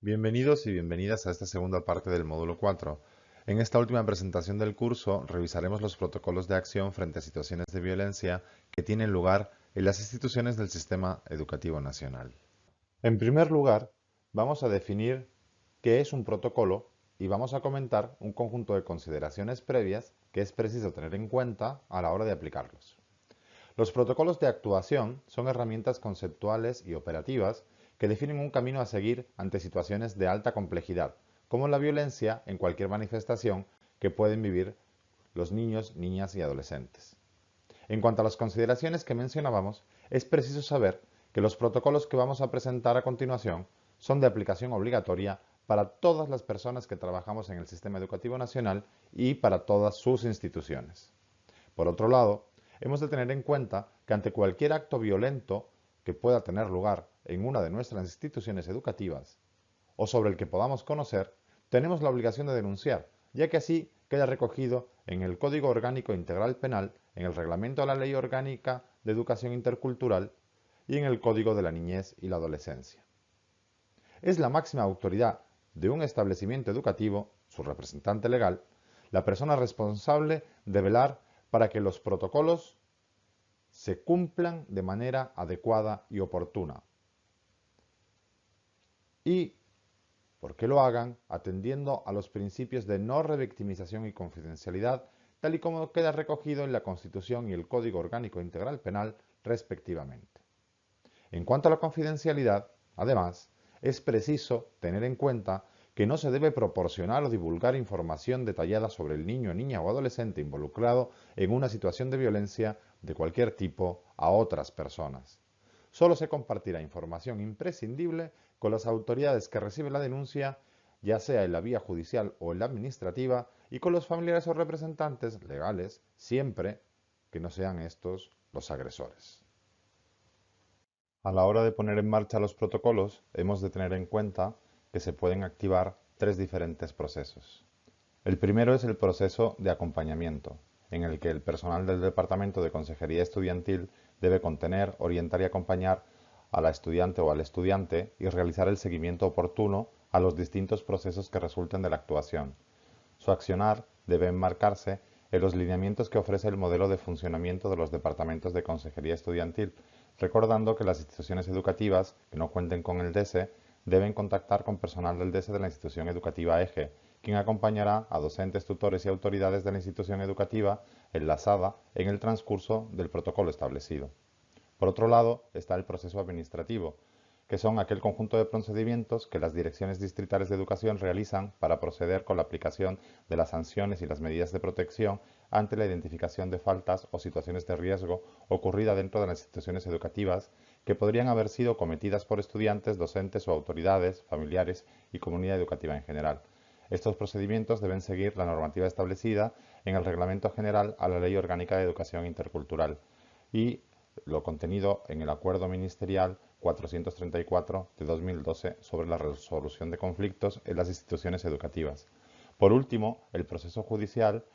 Bienvenidos y bienvenidas a esta segunda parte del módulo 4. En esta última presentación del curso revisaremos los protocolos de acción frente a situaciones de violencia que tienen lugar en las instituciones del sistema educativo nacional. En primer lugar, vamos a definir qué es un protocolo y vamos a comentar un conjunto de consideraciones previas que es preciso tener en cuenta a la hora de aplicarlos. Los protocolos de actuación son herramientas conceptuales y operativas que definen un camino a seguir ante situaciones de alta complejidad, como la violencia en cualquier manifestación que pueden vivir los niños, niñas y adolescentes. En cuanto a las consideraciones que mencionábamos, es preciso saber que los protocolos que vamos a presentar a continuación son de aplicación obligatoria para todas las personas que trabajamos en el sistema educativo nacional y para todas sus instituciones. Por otro lado, hemos de tener en cuenta que ante cualquier acto violento que pueda tener lugar en una de nuestras instituciones educativas o sobre el que podamos conocer, tenemos la obligación de denunciar, ya que así queda recogido en el Código Orgánico Integral Penal, en el Reglamento de la Ley Orgánica de Educación Intercultural y en el Código de la Niñez y la Adolescencia. Es la máxima autoridad de un establecimiento educativo, su representante legal, la persona responsable de velar para que los protocolos se cumplan de manera adecuada y oportuna. Y porque lo hagan atendiendo a los principios de no revictimización y confidencialidad, tal y como queda recogido en la Constitución y el Código Orgánico Integral Penal, respectivamente. En cuanto a la confidencialidad, además, es preciso tener en cuenta que no se debe proporcionar o divulgar información detallada sobre el niño, niña o adolescente involucrado en una situación de violencia de cualquier tipo a otras personas. Solo se compartirá información imprescindible con las autoridades que reciben la denuncia, ya sea en la vía judicial o en la administrativa, y con los familiares o representantes legales, siempre que no sean estos los agresores. A la hora de poner en marcha los protocolos, hemos de tener en cuenta que se pueden activar tres diferentes procesos. El primero es el proceso de acompañamiento, en el que el personal del Departamento de Consejería Estudiantil debe contener, orientar y acompañar a la estudiante o al estudiante y realizar el seguimiento oportuno a los distintos procesos que resulten de la actuación. Su accionar debe enmarcarse en los lineamientos que ofrece el modelo de funcionamiento de los departamentos de consejería estudiantil, recordando que las instituciones educativas que no cuenten con el DESE deben contactar con personal del DESE de la institución educativa eje, quien acompañará a docentes, tutores y autoridades de la institución educativa enlazada en el transcurso del protocolo establecido. Por otro lado, está el proceso administrativo, que son aquel conjunto de procedimientos que las direcciones distritales de educación realizan para proceder con la aplicación de las sanciones y las medidas de protección ante la identificación de faltas o situaciones de riesgo ocurrida dentro de las instituciones educativas que podrían haber sido cometidas por estudiantes, docentes o autoridades, familiares y comunidad educativa en general. Estos procedimientos deben seguir la normativa establecida en el Reglamento General a la Ley Orgánica de Educación Intercultural y lo contenido en el Acuerdo Ministerial 434 de 2012 sobre la resolución de conflictos en las instituciones educativas. Por último, el proceso judicial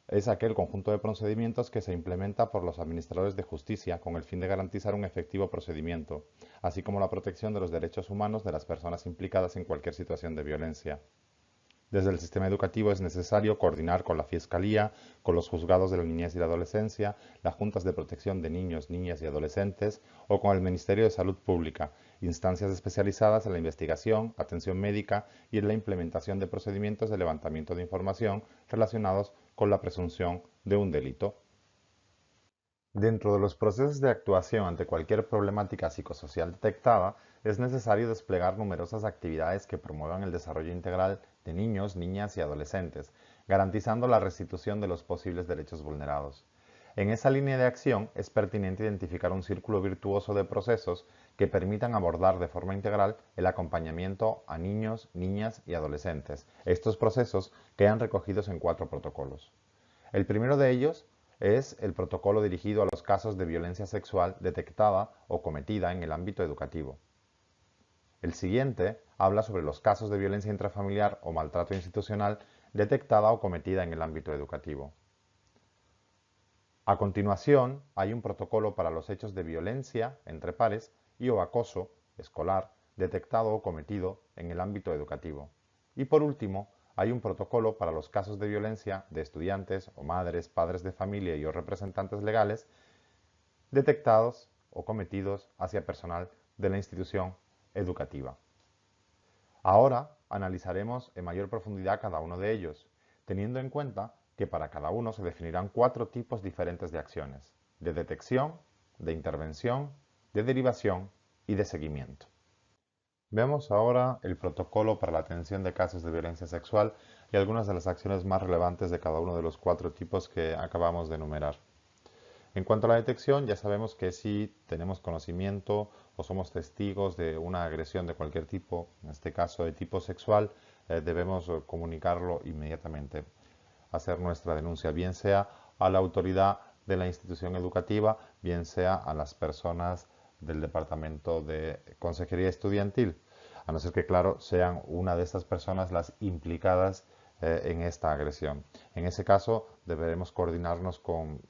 es aquel conjunto de procedimientos que se implementa por los administradores de justicia con el fin de garantizar un efectivo procedimiento, así como la protección de los derechos humanos de las personas implicadas en cualquier situación de violencia. Desde el sistema educativo es necesario coordinar con la Fiscalía, con los juzgados de la niñez y la adolescencia, las juntas de protección de niños, niñas y adolescentes o con el Ministerio de Salud Pública, instancias especializadas en la investigación, atención médica y en la implementación de procedimientos de levantamiento de información relacionados con la presunción de un delito. Dentro de los procesos de actuación ante cualquier problemática psicosocial detectada, es necesario desplegar numerosas actividades que promuevan el desarrollo integral de niños, niñas y adolescentes, garantizando la restitución de los posibles derechos vulnerados. En esa línea de acción es pertinente identificar un círculo virtuoso de procesos que permitan abordar de forma integral el acompañamiento a niños, niñas y adolescentes. Estos procesos quedan recogidos en 4 protocolos. El primero de ellos es el protocolo dirigido a los casos de violencia sexual detectada o cometida en el ámbito educativo. El siguiente habla sobre los casos de violencia intrafamiliar o maltrato institucional detectada o cometida en el ámbito educativo. A continuación, hay un protocolo para los hechos de violencia entre pares y o acoso escolar detectado o cometido en el ámbito educativo. Y por último, hay un protocolo para los casos de violencia de estudiantes o madres, padres de familia y o representantes legales detectados o cometidos hacia personal de la institución educativa. Ahora analizaremos en mayor profundidad cada uno de ellos, teniendo en cuenta que para cada uno se definirán 4 tipos diferentes de acciones: de detección, de intervención, de derivación y de seguimiento. Veamos ahora el protocolo para la atención de casos de violencia sexual y algunas de las acciones más relevantes de cada uno de los 4 tipos que acabamos de enumerar. En cuanto a la detección, ya sabemos que si tenemos conocimiento o somos testigos de una agresión de cualquier tipo, en este caso de tipo sexual, debemos comunicarlo inmediatamente, hacer nuestra denuncia, bien sea a la autoridad de la institución educativa, bien sea a las personas del departamento de consejería estudiantil, a no ser que, claro, sean una de estas personas las implicadas en esta agresión. En ese caso, deberemos coordinarnos con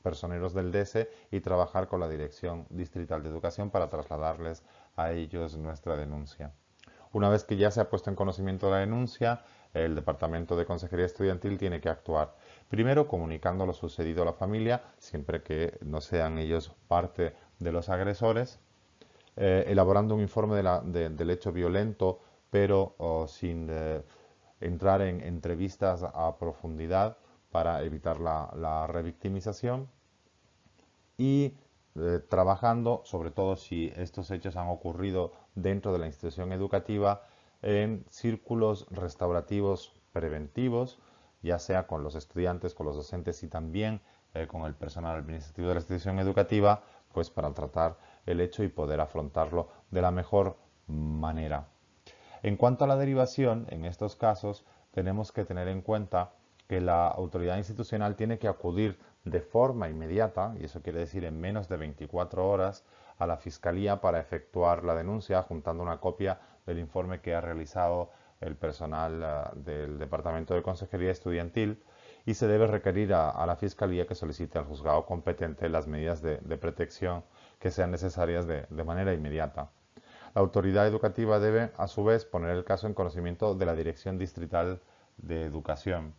personeros del DESE y trabajar con la Dirección Distrital de Educación para trasladarles a ellos nuestra denuncia. Una vez que ya se ha puesto en conocimiento la denuncia, el Departamento de Consejería Estudiantil tiene que actuar. Primero, comunicando lo sucedido a la familia, siempre que no sean ellos parte de los agresores, elaborando un informe del hecho violento, pero sin entrar en entrevistas a profundidad para evitar la revictimización y trabajando, sobre todo si estos hechos han ocurrido dentro de la institución educativa, en círculos restaurativos preventivos, ya sea con los estudiantes, con los docentes y también con el personal administrativo de la institución educativa, pues para tratar el hecho y poder afrontarlo de la mejor manera. En cuanto a la derivación, en estos casos tenemos que tener en cuenta que la autoridad institucional tiene que acudir de forma inmediata, y eso quiere decir en menos de 24 horas, a la Fiscalía para efectuar la denuncia, juntando una copia del informe que ha realizado el personal del Departamento de Consejería Estudiantil, y se debe requerir a la Fiscalía que solicite al juzgado competente las medidas de protección que sean necesarias de manera inmediata. La autoridad educativa debe, a su vez, poner el caso en conocimiento de la Dirección Distrital de Educación.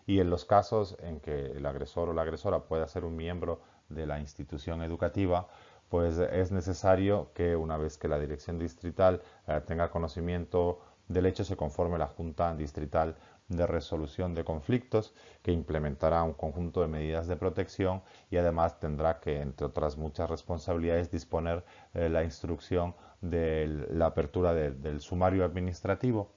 Y en los casos en que el agresor o la agresora pueda ser un miembro de la institución educativa, pues es necesario que una vez que la dirección distrital tenga conocimiento del hecho, se conforme la Junta Distrital de Resolución de Conflictos, que implementará un conjunto de medidas de protección y además tendrá que, entre otras muchas responsabilidades, disponer la instrucción de la apertura del sumario administrativo.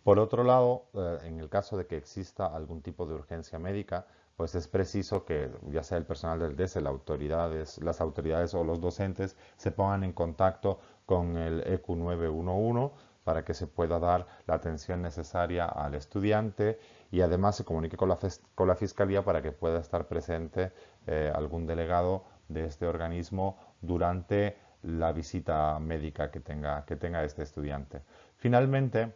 Por otro lado, en el caso de que exista algún tipo de urgencia médica, pues es preciso que ya sea el personal del DESE, las autoridades o los docentes se pongan en contacto con el EQ 911 para que se pueda dar la atención necesaria al estudiante y además se comunique con la Fiscalía para que pueda estar presente algún delegado de este organismo durante la visita médica que tenga este estudiante. Finalmente,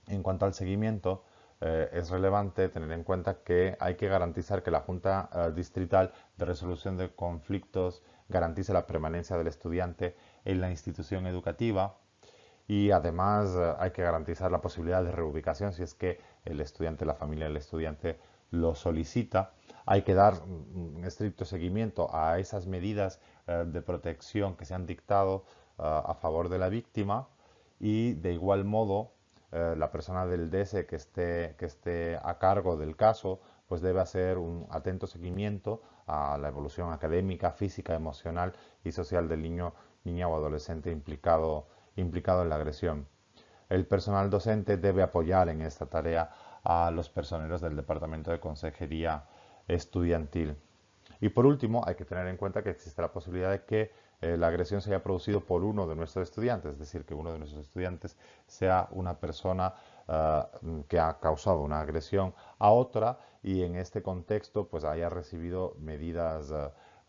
en cuanto al seguimiento, es relevante tener en cuenta que hay que garantizar que la Junta Distrital de Resolución de Conflictos garantice la permanencia del estudiante en la institución educativa y además hay que garantizar la posibilidad de reubicación si es que el estudiante, la familia del estudiante lo solicita. Hay que dar un estricto seguimiento a esas medidas de protección que se han dictado a favor de la víctima y de igual modo la persona del DESE que esté a cargo del caso, pues debe hacer un atento seguimiento a la evolución académica, física, emocional y social del niño, niña o adolescente implicado en la agresión. El personal docente debe apoyar en esta tarea a los personeros del Departamento de Consejería Estudiantil. Y por último, hay que tener en cuenta que existe la posibilidad de que la agresión se haya producido por uno de nuestros estudiantes, es decir, que uno de nuestros estudiantes sea una persona que ha causado una agresión a otra y en este contexto pues haya recibido medidas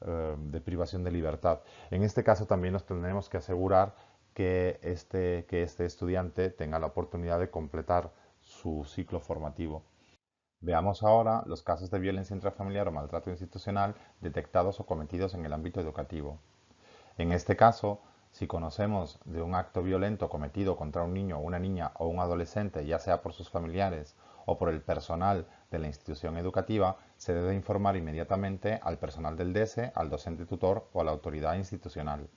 de privación de libertad. En este caso también nos tendremos que asegurar que este estudiante tenga la oportunidad de completar su ciclo formativo. Veamos ahora los casos de violencia intrafamiliar o maltrato institucional detectados o cometidos en el ámbito educativo. En este caso, Si conocemos de un acto violento cometido contra un niño, una niña o un adolescente, ya sea por sus familiares o por el personal de la institución educativa, se debe informar inmediatamente al personal del DESE, al docente tutor o a la autoridad institucional.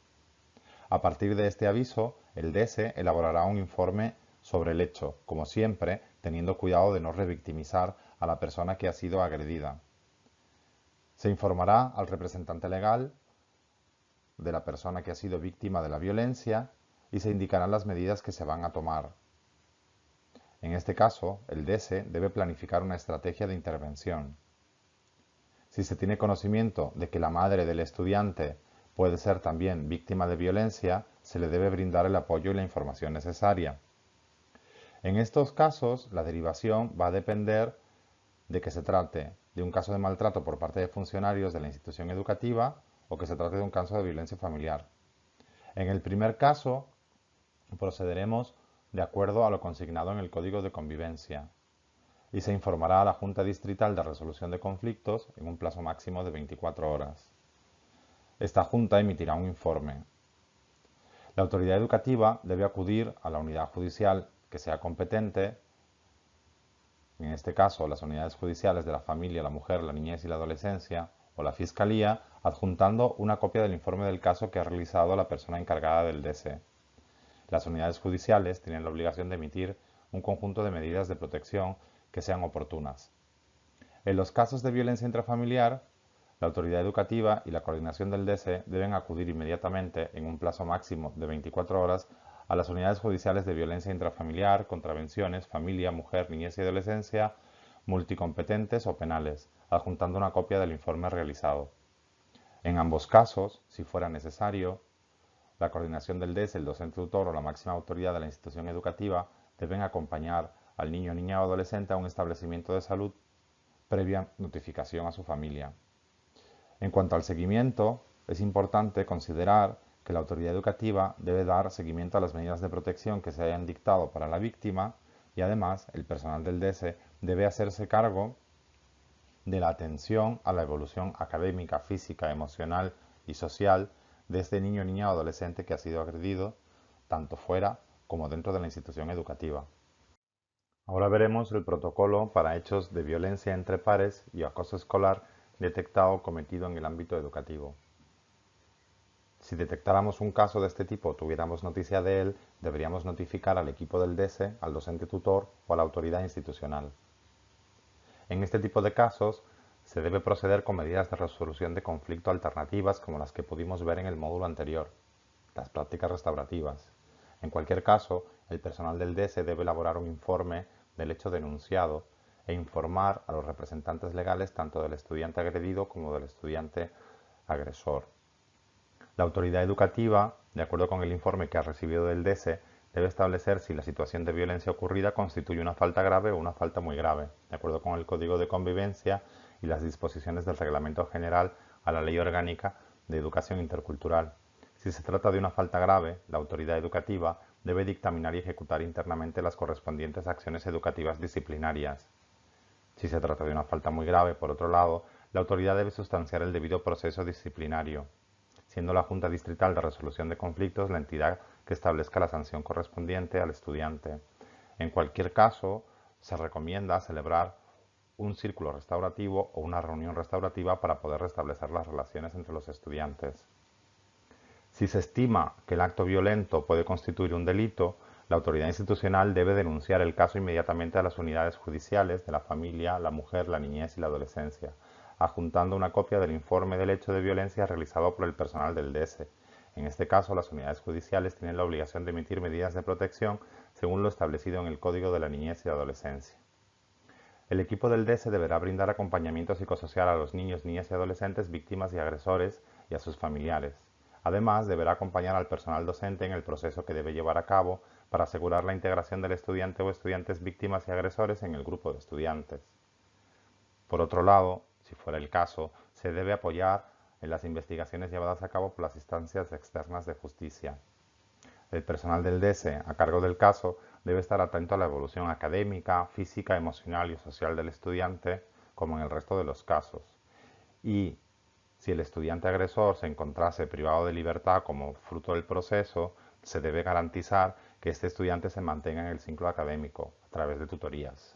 A partir de este aviso, el DESE elaborará un informe sobre el hecho, como siempre, teniendo cuidado de no revictimizar a la persona que ha sido agredida. Se informará al representante legal de la persona que ha sido víctima de la violencia y se indicarán las medidas que se van a tomar. En este caso, el DESE debe planificar una estrategia de intervención. Si se tiene conocimiento de que la madre del estudiante puede ser también víctima de violencia, se le debe brindar el apoyo y la información necesaria. En estos casos, la derivación va a depender de que se trate de un caso de maltrato por parte de funcionarios de la institución educativa o que se trate de un caso de violencia familiar. En el primer caso, procederemos de acuerdo a lo consignado en el Código de Convivencia y se informará a la Junta Distrital de Resolución de Conflictos en un plazo máximo de 24 horas. Esta Junta emitirá un informe. La autoridad educativa debe acudir a la unidad judicial que sea competente, en este caso las unidades judiciales de la familia, la mujer, la niñez y la adolescencia, o la Fiscalía, adjuntando una copia del informe del caso que ha realizado la persona encargada del DESE. Las unidades judiciales tienen la obligación de emitir un conjunto de medidas de protección que sean oportunas. En los casos de violencia intrafamiliar, la autoridad educativa y la coordinación del DESE deben acudir inmediatamente, en un plazo máximo de 24 horas, a las unidades judiciales de violencia intrafamiliar, contravenciones, familia, mujer, niñez y adolescencia, multicompetentes o penales, adjuntando una copia del informe realizado. En ambos casos, si fuera necesario, la coordinación del DESE, el docente tutor o la máxima autoridad de la institución educativa deben acompañar al niño, niña o adolescente a un establecimiento de salud previa notificación a su familia. En cuanto al seguimiento, es importante considerar que la autoridad educativa debe dar seguimiento a las medidas de protección que se hayan dictado para la víctima y además el personal del DESE debe hacerse cargo de la atención a la evolución académica, física, emocional y social de este niño, niña o adolescente que ha sido agredido, tanto fuera como dentro de la institución educativa. Ahora veremos el protocolo para hechos de violencia entre pares y acoso escolar detectado o cometido en el ámbito educativo. Si detectáramos un caso de este tipo o tuviéramos noticia de él, deberíamos notificar al equipo del DESE, al docente tutor o a la autoridad institucional. En este tipo de casos, se debe proceder con medidas de resolución de conflicto alternativas como las que pudimos ver en el módulo anterior, las prácticas restaurativas. En cualquier caso, el personal del DESE debe elaborar un informe del hecho denunciado e informar a los representantes legales tanto del estudiante agredido como del estudiante agresor. La autoridad educativa, de acuerdo con el informe que ha recibido del DESE, debe establecer si la situación de violencia ocurrida constituye una falta grave o una falta muy grave, de acuerdo con el Código de Convivencia y las disposiciones del Reglamento General a la Ley Orgánica de Educación Intercultural. Si se trata de una falta grave, la autoridad educativa debe dictaminar y ejecutar internamente las correspondientes acciones educativas disciplinarias. Si se trata de una falta muy grave, por otro lado, la autoridad debe sustanciar el debido proceso disciplinario, siendo la Junta Distrital de Resolución de Conflictos la entidad que establezca la sanción correspondiente al estudiante. En cualquier caso, se recomienda celebrar un círculo restaurativo o una reunión restaurativa para poder restablecer las relaciones entre los estudiantes. Si se estima que el acto violento puede constituir un delito, la autoridad institucional debe denunciar el caso inmediatamente a las unidades judiciales de la familia, la mujer, la niñez y la adolescencia, adjuntando una copia del informe del hecho de violencia realizado por el personal del DESE. En este caso, las unidades judiciales tienen la obligación de emitir medidas de protección según lo establecido en el Código de la Niñez y Adolescencia. El equipo del DESE deberá brindar acompañamiento psicosocial a los niños, niñas y adolescentes víctimas y agresores y a sus familiares. Además, deberá acompañar al personal docente en el proceso que debe llevar a cabo para asegurar la integración del estudiante o estudiantes víctimas y agresores en el grupo de estudiantes. Por otro lado, si fuera el caso, se debe apoyar en las investigaciones llevadas a cabo por las instancias externas de justicia. El personal del DESE, a cargo del caso, debe estar atento a la evolución académica, física, emocional y social del estudiante, como en el resto de los casos. Y Si el estudiante agresor se encontrase privado de libertad como fruto del proceso, se debe garantizar que este estudiante se mantenga en el ciclo académico a través de tutorías.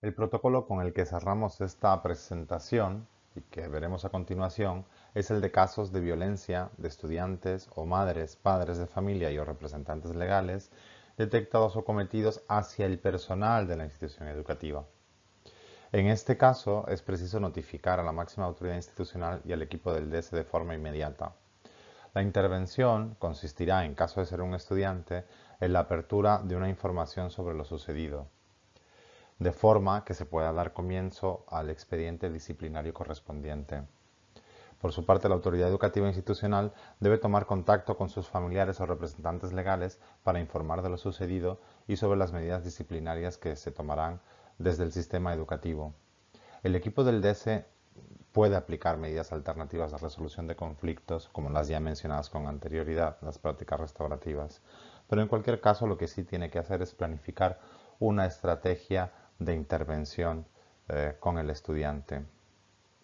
El protocolo con el que cerramos esta presentación y que veremos a continuación es el de casos de violencia de estudiantes o madres, padres de familia y o representantes legales detectados o cometidos hacia el personal de la institución educativa. En este caso, es preciso notificar a la máxima autoridad institucional y al equipo del DS de forma inmediata. La intervención consistirá, en caso de ser un estudiante, en la apertura de una información sobre lo sucedido, de forma que se pueda dar comienzo al expediente disciplinario correspondiente. Por su parte, la autoridad educativa institucional debe tomar contacto con sus familiares o representantes legales para informar de lo sucedido y sobre las medidas disciplinarias que se tomarán desde el sistema educativo. El equipo del DS puede aplicar medidas alternativas de resolución de conflictos, como las ya mencionadas con anterioridad, las prácticas restaurativas. Pero en cualquier caso, lo que sí tiene que hacer es planificar una estrategia de intervención con el estudiante.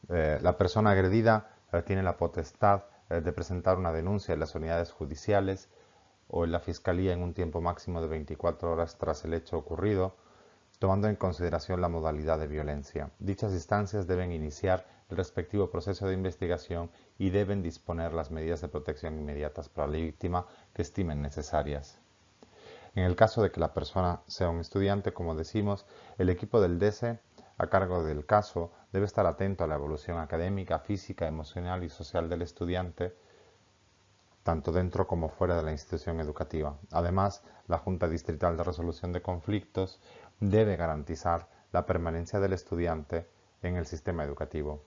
La persona agredida tiene la potestad de presentar una denuncia en las unidades judiciales o en la Fiscalía en un tiempo máximo de 24 horas tras el hecho ocurrido, tomando en consideración la modalidad de violencia. Dichas instancias deben iniciar el respectivo proceso de investigación y deben disponer las medidas de protección inmediatas para la víctima que estimen necesarias. En el caso de que la persona sea un estudiante, como decimos, el equipo del DS a cargo del caso debe estar atento a la evolución académica, física, emocional y social del estudiante, tanto dentro como fuera de la institución educativa. Además, la Junta Distrital de Resolución de Conflictos debe garantizar la permanencia del estudiante en el sistema educativo.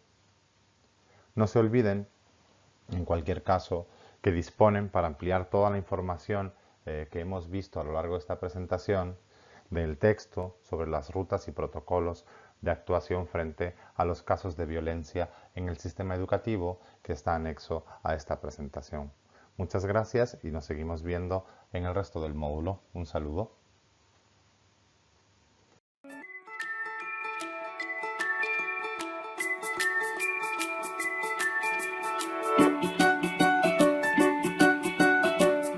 No se olviden, en cualquier caso, que disponen para ampliar toda la información que hemos visto a lo largo de esta presentación del texto sobre las rutas y protocolos de actuación frente a los casos de violencia en el sistema educativo que está anexo a esta presentación. Muchas gracias y nos seguimos viendo en el resto del módulo. Un saludo.